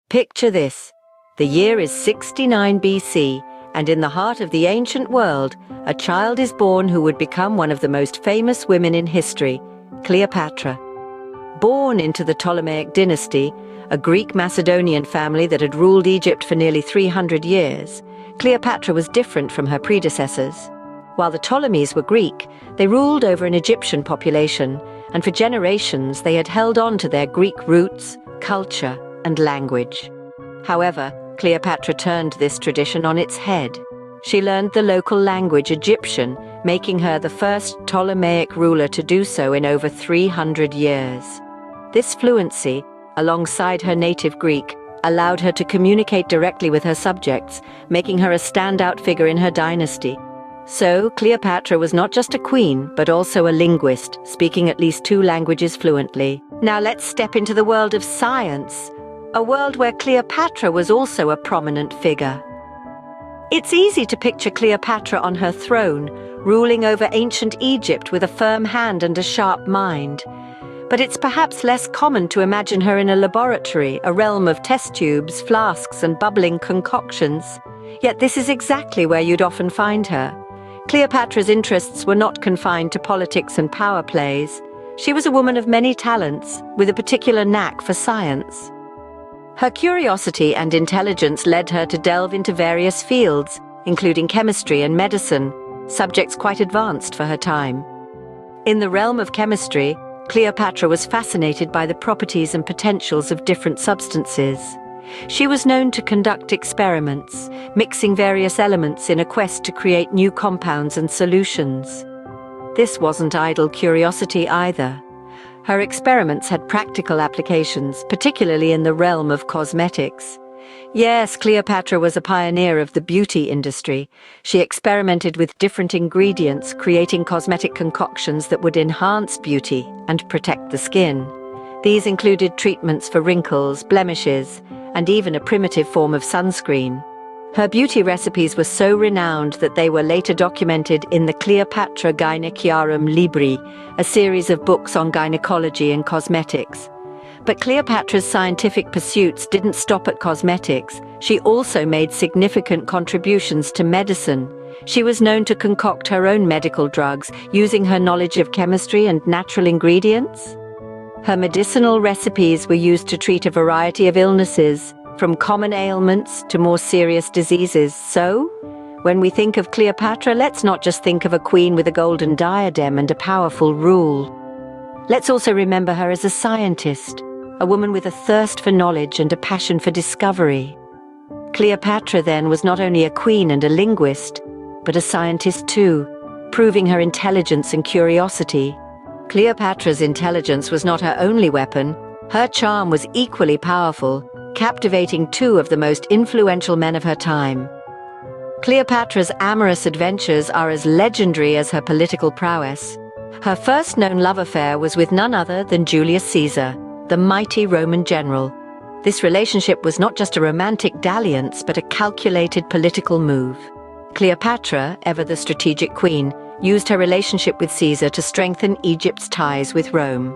Picture this. The year is 69 BC, and in the heart of the ancient world, a child is born who would become one of the most famous women in history, Cleopatra. Born into the Ptolemaic dynasty, a Greek Macedonian family that had ruled Egypt for nearly 300 years, Cleopatra was different from her predecessors. While the Ptolemies were Greek, they ruled over an Egyptian population, and for generations they had held on to their Greek roots, culture, and language. However, Cleopatra turned this tradition on its head. She learned the local language Egyptian, making her the first Ptolemaic ruler to do so in over 300 years. This fluency, alongside her native Greek, allowed her to communicate directly with her subjects, making her a standout figure in her dynasty. So, Cleopatra was not just a queen, but also a linguist, speaking at least 2 languages fluently. Now let's step into the world of science, a world where Cleopatra was also a prominent figure. It's easy to picture Cleopatra on her throne, ruling over ancient Egypt with a firm hand and a sharp mind. But it's perhaps less common to imagine her in a laboratory, a realm of test tubes, flasks, and bubbling concoctions. Yet this is exactly where you'd often find her. Cleopatra's interests were not confined to politics and power plays. She was a woman of many talents, with a particular knack for science. Her curiosity and intelligence led her to delve into various fields, including chemistry and medicine, subjects quite advanced for her time. In the realm of chemistry, Cleopatra was fascinated by the properties and potentials of different substances. She was known to conduct experiments, mixing various elements in a quest to create new compounds and solutions. This wasn't idle curiosity either. Her experiments had practical applications, particularly in the realm of cosmetics. Yes, Cleopatra was a pioneer of the beauty industry. She experimented with different ingredients, creating cosmetic concoctions that would enhance beauty and protect the skin. These included treatments for wrinkles, blemishes, and even a primitive form of sunscreen. Her beauty recipes were so renowned that they were later documented in the Cleopatra Gyneciarum Libri, a series of books on gynecology and cosmetics. But Cleopatra's scientific pursuits didn't stop at cosmetics. She also made significant contributions to medicine. She was known to concoct her own medical drugs, using her knowledge of chemistry and natural ingredients. Her medicinal recipes were used to treat a variety of illnesses, from common ailments to more serious diseases. So, when we think of Cleopatra, let's not just think of a queen with a golden diadem and a powerful rule. Let's also remember her as a scientist, a woman with a thirst for knowledge and a passion for discovery. Cleopatra, then, was not only a queen and a linguist, but a scientist too, proving her intelligence and curiosity. Cleopatra's intelligence was not her only weapon. Her charm was equally powerful, captivating 2 of the most influential men of her time. Cleopatra's amorous adventures are as legendary as her political prowess. Her first known love affair was with none other than Julius Caesar, the mighty Roman general. This relationship was not just a romantic dalliance, but a calculated political move. Cleopatra, ever the strategic queen, used her relationship with Caesar to strengthen Egypt's ties with Rome.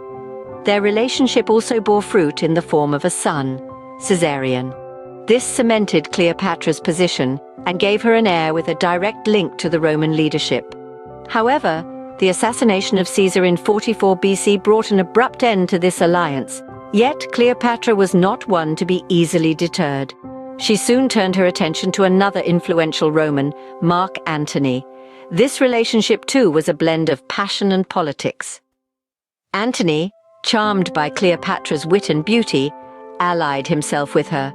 Their relationship also bore fruit in the form of a son, Caesarion. This cemented Cleopatra's position and gave her an heir with a direct link to the Roman leadership. However, the assassination of Caesar in 44 BC brought an abrupt end to this alliance. Yet Cleopatra was not one to be easily deterred. She soon turned her attention to another influential Roman, Mark Antony. This relationship too was a blend of passion and politics. Antony, charmed by Cleopatra's wit and beauty, allied himself with her,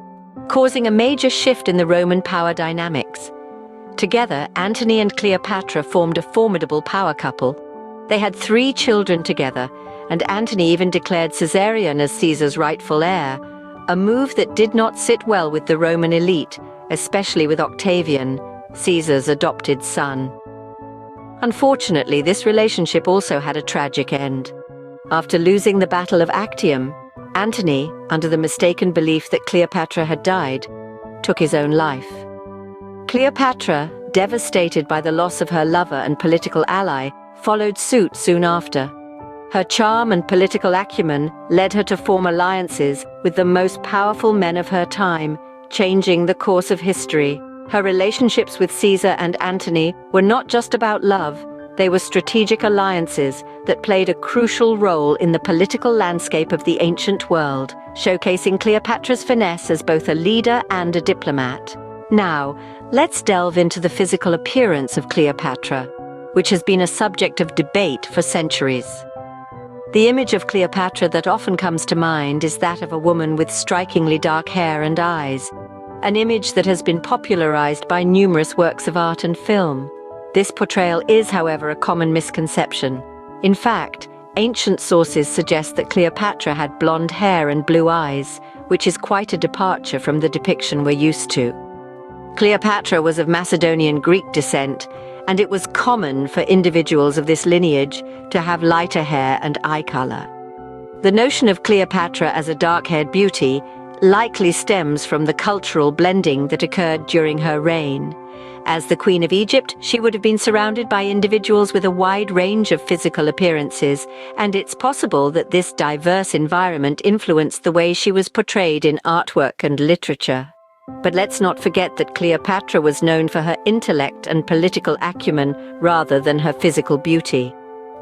causing a major shift in the Roman power dynamics. Together, Antony and Cleopatra formed a formidable power couple. They had 3 children together, and Antony even declared Caesarion as Caesar's rightful heir, a move that did not sit well with the Roman elite, especially with Octavian, Caesar's adopted son. Unfortunately, this relationship also had a tragic end. After losing the Battle of Actium, Antony, under the mistaken belief that Cleopatra had died, took his own life. Cleopatra, devastated by the loss of her lover and political ally, followed suit soon after. Her charm and political acumen led her to form alliances with the most powerful men of her time, changing the course of history. Her relationships with Caesar and Antony were not just about love, they were strategic alliances that played a crucial role in the political landscape of the ancient world, showcasing Cleopatra's finesse as both a leader and a diplomat. Now, let's delve into the physical appearance of Cleopatra, which has been a subject of debate for centuries. The image of Cleopatra that often comes to mind is that of a woman with strikingly dark hair and eyes, an image that has been popularized by numerous works of art and film. This portrayal is, however, a common misconception. In fact, ancient sources suggest that Cleopatra had blonde hair and blue eyes, which is quite a departure from the depiction we're used to. Cleopatra was of Macedonian Greek descent, and it was common for individuals of this lineage to have lighter hair and eye color. The notion of Cleopatra as a dark-haired beauty likely stems from the cultural blending that occurred during her reign. As the Queen of Egypt, she would have been surrounded by individuals with a wide range of physical appearances, and it's possible that this diverse environment influenced the way she was portrayed in artwork and literature. But let's not forget that Cleopatra was known for her intellect and political acumen rather than her physical beauty.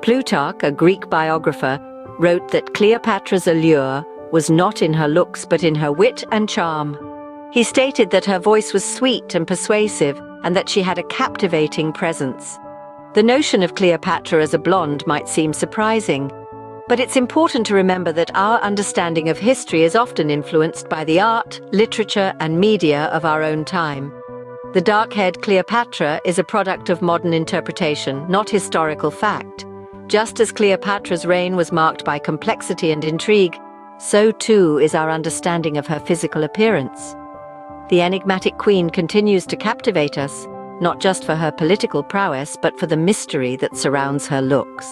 Plutarch, a Greek biographer, wrote that Cleopatra's allure was not in her looks but in her wit and charm. He stated that her voice was sweet and persuasive, and that she had a captivating presence. The notion of Cleopatra as a blonde might seem surprising, but it's important to remember that our understanding of history is often influenced by the art, literature, and media of our own time. The dark-haired Cleopatra is a product of modern interpretation, not historical fact. Just as Cleopatra's reign was marked by complexity and intrigue, so too is our understanding of her physical appearance. The enigmatic queen continues to captivate us, not just for her political prowess, but for the mystery that surrounds her looks.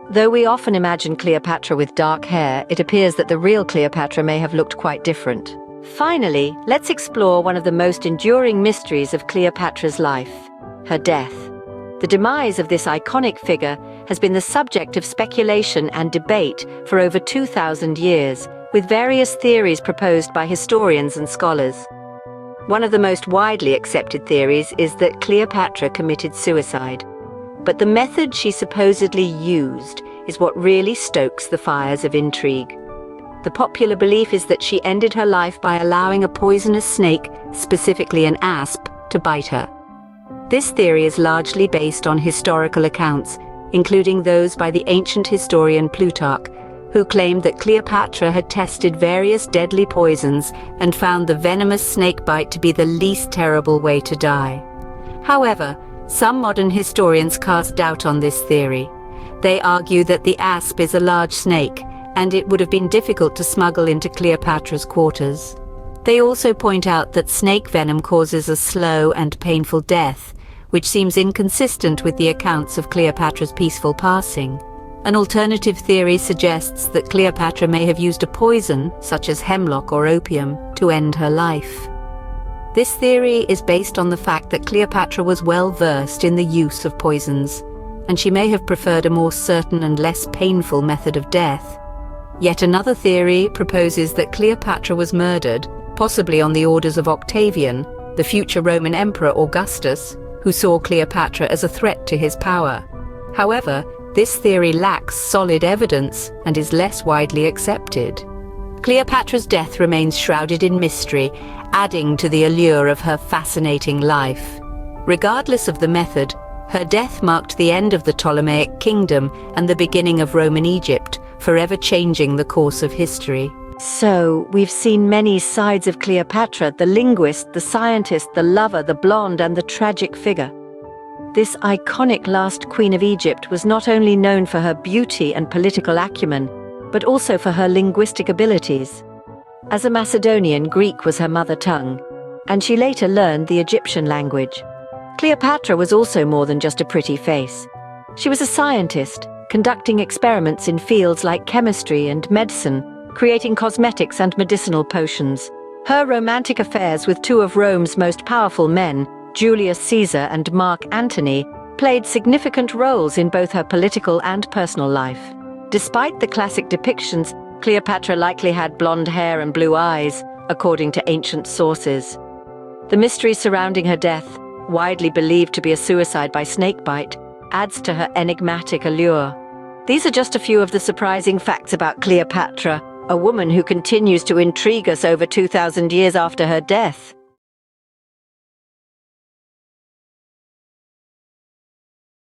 Though we often imagine Cleopatra with dark hair, it appears that the real Cleopatra may have looked quite different. Finally, let's explore one of the most enduring mysteries of Cleopatra's life, her death. The demise of this iconic figure has been the subject of speculation and debate for over 2,000 years, with various theories proposed by historians and scholars. One of the most widely accepted theories is that Cleopatra committed suicide, but the method she supposedly used is what really stokes the fires of intrigue. The popular belief is that she ended her life by allowing a poisonous snake, specifically an asp, to bite her. This theory is largely based on historical accounts, including those by the ancient historian Plutarch, who claimed that Cleopatra had tested various deadly poisons and found the venomous snake bite to be the least terrible way to die. However, some modern historians cast doubt on this theory. They argue that the asp is a large snake, and it would have been difficult to smuggle into Cleopatra's quarters. They also point out that snake venom causes a slow and painful death, which seems inconsistent with the accounts of Cleopatra's peaceful passing. An alternative theory suggests that Cleopatra may have used a poison, such as hemlock or opium, to end her life. This theory is based on the fact that Cleopatra was well versed in the use of poisons, and she may have preferred a more certain and less painful method of death. Yet another theory proposes that Cleopatra was murdered, possibly on the orders of Octavian, the future Roman Emperor Augustus, who saw Cleopatra as a threat to his power. However, this theory lacks solid evidence and is less widely accepted. Cleopatra's death remains shrouded in mystery, adding to the allure of her fascinating life. Regardless of the method, her death marked the end of the Ptolemaic kingdom and the beginning of Roman Egypt, forever changing the course of history. So, we've seen many sides of Cleopatra: the linguist, the scientist, the lover, the blonde, and the tragic figure. This iconic last queen of Egypt was not only known for her beauty and political acumen, but also for her linguistic abilities. As a Macedonian, Greek was her mother tongue, and she later learned the Egyptian language. Cleopatra was also more than just a pretty face. She was a scientist, conducting experiments in fields like chemistry and medicine, creating cosmetics and medicinal potions. Her romantic affairs with two of Rome's most powerful men, Julius Caesar and Mark Antony, played significant roles in both her political and personal life. Despite the classic depictions, Cleopatra likely had blonde hair and blue eyes, according to ancient sources. The mystery surrounding her death, widely believed to be a suicide by snakebite, adds to her enigmatic allure. These are just a few of the surprising facts about Cleopatra, a woman who continues to intrigue us over 2,000 years after her death.